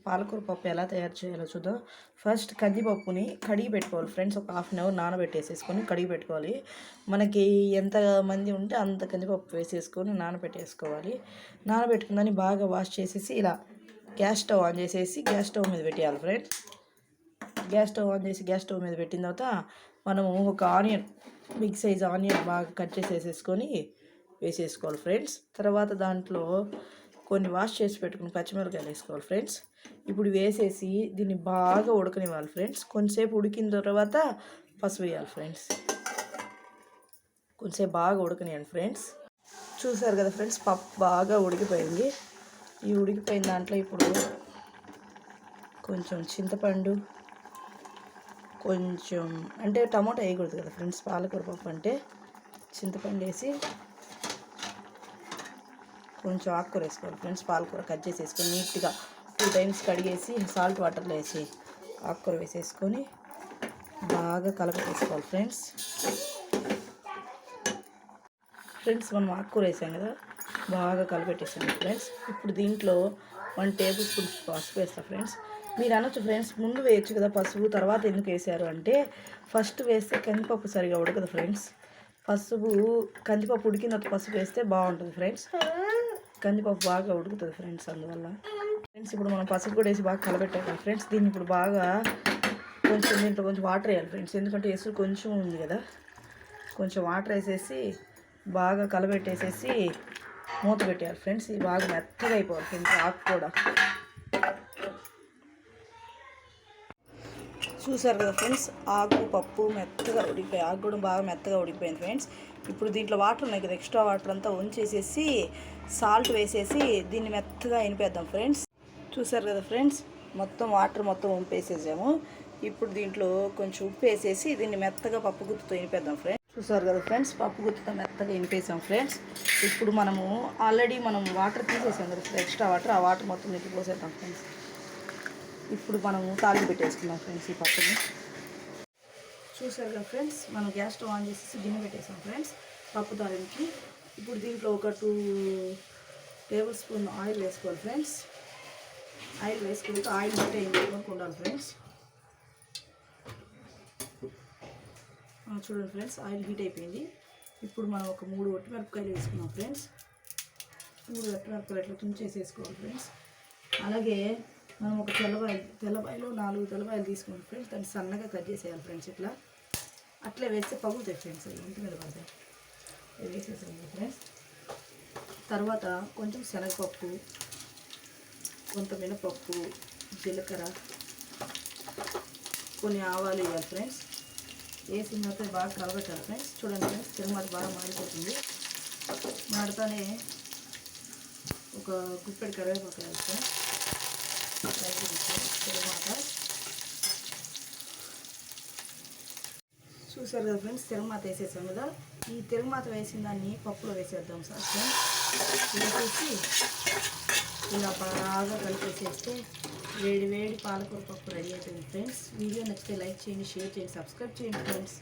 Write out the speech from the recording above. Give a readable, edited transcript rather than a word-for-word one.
పాలకూర పప్పు ఎలా తయారు చేయాలో చూద్దాం. ఫస్ట్ కందిపప్పుని కడిగి పెట్టుకోవాలి ఫ్రెండ్స్. ఒక హాఫ్ అన్ అవర్ నానబెట్టేసేసుకొని కడిగి పెట్టుకోవాలి. మనకి ఎంత మంది ఉంటే అంత కందిపప్పు వేసేసుకొని నానబెట్టేసుకోవాలి. నానబెట్టుకుందని బాగా వాష్ చేసేసి ఇలా గ్యాస్ స్టవ్ ఆన్ చేసేసి గ్యాస్ స్టవ్ మీద పెట్టేయాలి ఫ్రెండ్స్. గ్యాస్ స్టవ్ ఆన్ చేసి గ్యాస్ స్టవ్ మీద పెట్టిన తర్వాత మనము ఒక ఆనియన్, బిగ్ సైజ్ ఆనియన్ బాగా కట్ చేసేసుకొని వేసేసుకోవాలి ఫ్రెండ్స్. తర్వాత దాంట్లో కొన్ని వాష్ చేసి పెట్టుకుని పచ్చిమిరపకాయలు వేసుకోవాలి ఫ్రెండ్స్. ఇప్పుడు వేసేసి దీన్ని బాగా ఉడకనివ్వాలి ఫ్రెండ్స్. కొంచెంసేపు ఉడికిన తర్వాత పసుపు వేయాలి ఫ్రెండ్స్. కొంచెంసేపు బాగా ఉడకనివ్వండి ఫ్రెండ్స్. చూసారు కదా ఫ్రెండ్స్, పప్పు బాగా ఉడికిపోయింది. ఈ ఉడికిపోయిన దాంట్లో ఇప్పుడు కొంచెం చింతపండు, కొంచెం అంటే టమాటా వేయకూడదు కదా ఫ్రెండ్స్, పాలకూర పప్పు అంటే చింతపండు వేసి కొంచెం ఆకుకూర వేసుకోవాలి ఫ్రెండ్స్. పాలకూర కట్ చేసేసుకొని నీట్గా 2 టైమ్స్ కడిగేసి సాల్ట్ వాటర్లో వేసి ఆకుకూర వేసేసుకొని బాగా కలపెట్టేసుకోవాలి ఫ్రెండ్స్. మనం ఆకుకూర వేసాం కదా, బాగా కలిపెట్టేసాను ఫ్రెండ్స్. ఇప్పుడు దీంట్లో 1 టేబుల్ స్పూన్ పసుపు వేస్తాను ఫ్రెండ్స్. మీరు అనొచ్చు ఫ్రెండ్స్, ముందు వేయచ్చు కదా పసుపు, తర్వాత ఎందుకు వేసారు అంటే, ఫస్ట్ వేస్తే కందిపప్పు సరిగా ఉడకదు ఫ్రెండ్స్. కందిపప్పు ఉడికిన తర్వాత పసుపు వేస్తే బాగుంటుంది ఫ్రెండ్స్. కందిపప్పు బాగా ఉడుకుతుంది ఫ్రెండ్స్, అందువల్ల ఫ్రెండ్స్. ఇప్పుడు మనం పసుపు కూడా వేసి బాగా కలబెట్టాలి ఫ్రెండ్స్. దీన్ని ఇప్పుడు బాగా దీంట్లో కొంచెం వాటర్ వేయాలి ఫ్రెండ్స్, ఎందుకంటే ఎసురు కొంచెం ఉంది కదా. కొంచెం వాటర్ వేసేసి బాగా కలబెట్టేసేసి మూత పెట్టేయాలి ఫ్రెండ్స్. ఇది బాగా మెత్తగా అయిపోవాలి ఫ్రెండ్స్. ఆకు కూడా చూసారు కదా ఫ్రెండ్స్, ఆకు పప్పు మెత్తగా ఉడికిపోయి, ఆకు కూడా బాగా మెత్తగా ఉడికిపోయింది ఫ్రెండ్స్. ఇప్పుడు దీంట్లో వాటర్ ఉన్నాయి కదా, ఎక్స్ట్రా వాటర్ అంతా ఉంచేసేసి సాల్ట్ వేసేసి దీన్ని మెత్తగా ఇనిపేద్దాం ఫ్రెండ్స్. చూసారు కదా ఫ్రెండ్స్, వాటర్ మొత్తం వంపేసేసాము. ఇప్పుడు దీంట్లో కొంచెం ఉప్పు వేసేసి దీన్ని మెత్తగా పప్పు గుత్తుతో ఇనిపేద్దాం ఫ్రెండ్స్. చూసారు కదా ఫ్రెండ్స్, పప్పు గుత్తుతో మెత్తగా ఇనిపేసాం ఫ్రెండ్స్. ఇప్పుడు ఆల్రెడీ వాటర్ తీసేసాం కదా, ఎక్స్ట్రా వాటర్, ఆ వాటర్ మొత్తం దీంట్లో పోసేద్దాం ఫ్రెండ్స్. ఇప్పుడు తాలింపు పెట్టేసుకుందాం ఫ్రెండ్స్ ఈ పప్పుని. చూసారు కదా ఫ్రెండ్స్, మనం గ్యాస్ స్టవ్ ఆన్ చేసేసి గిన్నె పెట్టేసాం ఫ్రెండ్స్ పప్పు తాలింపుకి. ఇప్పుడు దీంట్లో ఒక 2 టేబుల్ స్పూన్ ఆయిల్ వేసుకోవాలి ఫ్రెండ్స్. ఆయిల్ వేసుకుంటే ఆయిల్ హీట్ అయ్యి ఉండాలి ఫ్రెండ్స్. చూడండి ఫ్రెండ్స్, ఆయిల్ హీట్ అయిపోయింది. ఇప్పుడు మనం ఒక 3 ఒట్టిమిరపకాయలు వేసుకున్నాం ఫ్రెండ్స్. 3 ఒట్టిమిరపకాయలు ఇట్లా తుంచేసేసుకోవాలి ఫ్రెండ్స్. అలాగే మనం ఒక తెల్లబాయలు 4 తెల్లబాయలు తీసుకోండి ఫ్రెండ్స్. దాన్ని సన్నగా కట్ చేసేయాలి ఫ్రెండ్స్. అట్లే వేస్తే పగులుతాయి ఫ్రెండ్స్, అవి ఇంటి మీద పడతాయి. వేసేసాను ఫ్రెండ్స్. తర్వాత కొంచెం శనగపప్పు, కొంత మినపప్పు, జీలకర్ర, కొన్ని ఆవాలు వేయాలి ఫ్రెండ్స్. వేసిన తర్వాత బాగా కలబెట్టాలి ఫ్రెండ్స్. చూడండి ఫ్రెండ్స్, తిరుమల బాగా మాడిపోతుంది. మాడితేనే ఒక గుప్పెడు కరివేపాకు వేయాలి ఫ్రెండ్స్. చూసారు కదా ఫ్రెండ్స్, తిరగమాత వేసేసాం కదా. ఈ తిరగమాత వేసిన దాన్ని పప్పులో వేసేద్దాం సార్ ఫ్రెండ్స్. వేసేసి ఇలా బాగా కలిపేసేస్తే వేడి వేడి పాలకూర పప్పు రెడీ అవుతుంది ఫ్రెండ్స్. వీడియో నచ్చితే లైక్ చేయండి, షేర్ చేయండి, సబ్స్క్రైబ్ చేయండి ఫ్రెండ్స్.